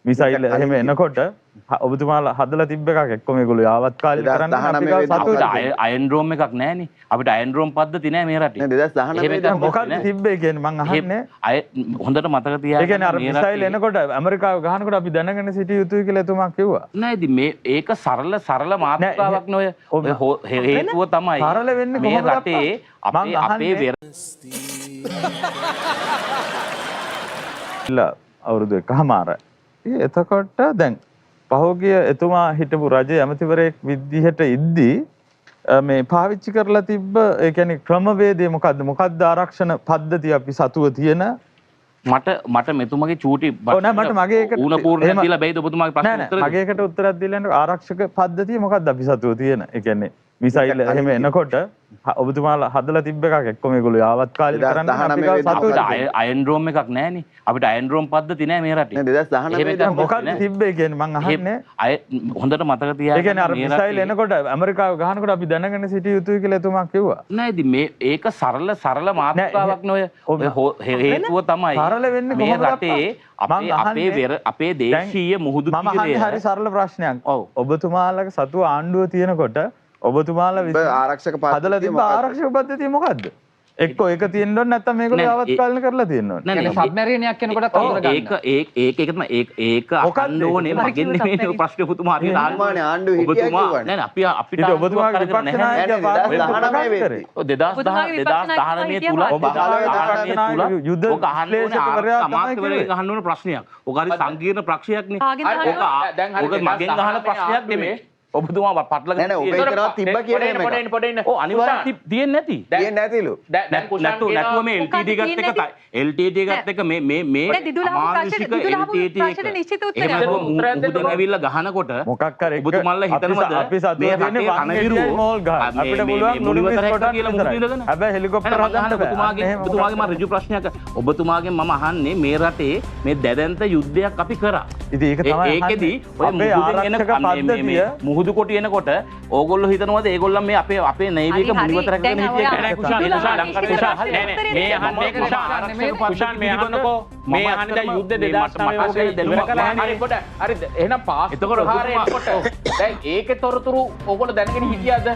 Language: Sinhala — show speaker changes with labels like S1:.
S1: මිසයිල් එහෙම එනකොට ඔබතුමාලා හදලා තිබ්බ එකක් එක්ක මේගොල්ලෝ යාවත් කාලේ කරන්නේ අපි සතුටුයි.
S2: අයන් ඩ්‍රෝම් එකක් නැහැනේ. අපිට අයන් ඩ්‍රෝම් පද්ධති නැහැ මේ රටේ.
S1: 2019 මොකක්ද තිබ්බේ කියන්නේ මං අහන්නේ.
S2: අය හොඳට මතක තියාගන්න.
S1: ඒ කියන්නේ අර මිසයිල් එනකොට ඇමරිකාව ගහනකොට අපි දැනගෙන සිටිය යුතුයි කියලා එතුමා කිව්වා.
S2: නෑ ඉතින් මේ ඒක සරල මාතෘකාවක් නෙවෙයි. හේතුව තමයි
S1: සරල වෙන්නේ
S2: මේ
S1: කොහොමද
S2: රටේ අපේ වෙර
S1: අවුරුදු එකමාරයි. එතකොට දැන් පහෝගිය එතුමා හිටපු රජයේ ඇමතිවරයෙක් විදිහට ඉද්දී මේ පාවිච්චි කරලා තිබ්බ ඒ කියන්නේ ක්‍රමවේදය මොකද්ද? මොකද්ද ආරක්ෂණ පද්ධතිය අපි සතුව තියෙන?
S2: මට මෙතුමගේ චූටි
S1: මට මගේ එකට
S2: ඌණ පූර්ණ දීලා බැයිද ඔබතුමාගේ ප්‍රශ්න උත්තරේ?
S1: මගේ එකට උත්තරයක් දීලා යන්න ආරක්ෂක පද්ධතිය මොකද්ද අපි සතුව තියෙන? ඒ කියන්නේ මිසයිල් එහෙම එනකොට ඔබතුමාලා හදලා තිබ්බ එකක් එක්ක මේගොල්ලෝ යාවත් කාලේ කරන්නේ අපි සතුටුයි.
S2: අයන් ඩ්‍රෝම් එකක් නැහැනේ. අපිට අයන් ඩ්‍රෝම් පද්ධති නැහැ මේ රටේ.
S1: 2019 මොකක්ද තිබ්බේ කියන්නේ මං අහන්නේ.
S2: අය හොඳට මතක තියාගන්න.
S1: ඒ කියන්නේ අර මිසයිල් එනකොට ඇමරිකාව ගහනකොට අපි දැනගෙන සිටිය යුතුයි කියලා එතුමා කිව්වා.
S2: නෑ ඉතින් මේ ඒක සරල මාතෘකාවක් නෙවෙයි. හේතුව තමයි
S1: සරල වෙන්නේ
S2: මේ
S1: කොහොමද
S2: රටේ අපේ දේශීය මුහුදු
S1: මම අහන්නේ හරි සරල ප්‍රශ්නයක්. ඔබතුමාලගේ සතුව ආණ්ඩුව තියෙනකොට ඔබතුමාලා
S3: ආරක්ෂක
S1: හදලා තිබ්බ ආරක්ෂක පද්ධතිය මොකද්ද? එක්කෝ ඒක තියෙන්න ඕනේ නැත්නම් මේගොල්ලෝ යාවත් කාලන කරලා තියෙන්න ඕනේ.
S4: නෑ නෑ සබ්මැරිනයක් කෙනකොටත් අඳුර ගන්න.
S2: ඒක අහන්න ඕනේ මගෙන් නෙමෙයි ප්‍රශ්න පුතුමා හරියට අහන්න.
S3: ආණ්ඩුව හිටියා කිව්වනේ.
S2: නෑ නෑ අපිට
S1: ඔබතුමාගේ විපක්ෂ නායකයා
S2: 2019 තුල ඔක අහන්න ඕනේ අමාත්‍යවරයෙක් අහන්න ඕනේ ප්‍රශ්නයක්. ඔක හරි සංකීර්ණ ප්‍රශ්නයක් නේ. ඔක මගෙන් අහන ප්‍රශ්නයක් නෙමෙයි. ඔබතුමා පටලගෙන
S3: නෑ ඔබ ඉතරවත් තිබ්බ කියලා එහෙම එකක්.
S2: ඔව් අනිවාර්යෙන් තියෙන්නේ නැති.
S3: තියෙන්නේ නැතිලු.
S2: නැතුව මේ LTT ගත් එක LTT ගත් එක මේ මානසික LTT එක එහෙම මුහුදෙන් ඇවිල්ලා ගහනකොට
S1: මොකක් හරි
S2: ඔබතුමාලා හිතනවද
S1: අපි සතුව තියෙන්නේ වංගෙඩියයි මෝල් ගහ. අපිට පුළුවන්
S2: මුනිවතර කියලා මුහුද ඉඳගෙන.
S1: හැබැයි හෙලිකොප්ටර් හදන්න
S2: ඔබතුමාගේ මම ඍජු ප්‍රශ්නයක් ඔබතුමාගෙන් මම අහන්නේ මේ රටේ මේ දැදැන්ත යුද්ධයක් අපි කරා.
S1: ඉතින් ඒක තමයි
S2: ඒකෙදි ඔය මුහුදෙන් එන මුහුදු කොටි එනකොට ඕගොල්ලෝ හිතනවාද ඒගොල්ලන් මේ අපේ නේවි එක මුනිවතර කරගෙන හිටිය
S4: නෑ කුෂාන් මේ අහන්නේ කුෂාන් මේ අහන්නකෝ මේ අහන්නේ දැන් යුද්ධ 2009 වගේ හරි කොට හරි එහෙනම් පාස් එතකොට දැන් ඒකේ තොරතුරු ඕගොල්ලෝ දැනගෙන හිටියද